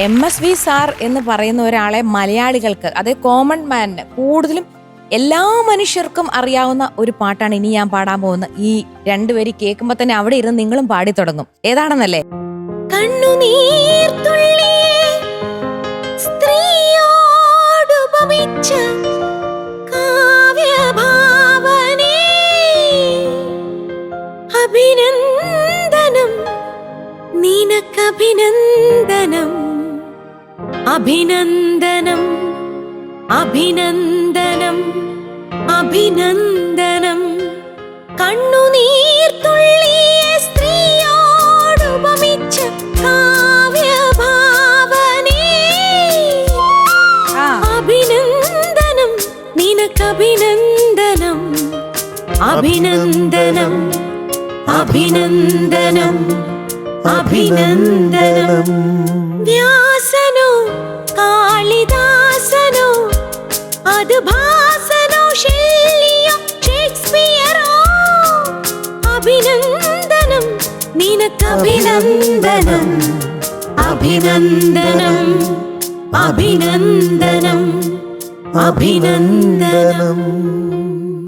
MSV sir എന്ന് പറയുന്ന ഒരാളെ മലയാളികൾക്ക്, അതായത് കോമൺ മാനിന്, കൂടുതലും എല്ലാ മനുഷ്യർക്കും അറിയാവുന്ന ഒരു പാട്ടാണ് ഇനി ഞാൻ പാടാൻ പോകുന്ന. ഈ രണ്ടുപേര് കേൾക്കുമ്പോ തന്നെ അവിടെ ഇരുന്ന് നിങ്ങളും പാടി തുടങ്ങും. ഏതാണെന്നല്ലേ? അഭിനന്ദനം നിനക്കഭിനന്ദനം, അഭിനന്ദനം അഭിനന്ദനം അഭിനന്ദനം. കണ്ണുനീർ തുള്ളിയെ സ്ത്രീയോടുപമിച്ച കാവ്യഭാവനേ, അഭിനന്ദനം നിനക്കഭിനന്ദനം, അഭിനന്ദനം അഭിനന്ദനം അഭിനന്ദനം. വ്യാസനോ കാളിദാസനോ അത് ഭാസനോ ഷെല്ലിയോ ഷേക്സ്പിയറോ, അഭിനന്ദനം നിനക്കഭിനന്ദനം, അഭിനന്ദനം അഭിനന്ദനം അഭിനന്ദനം.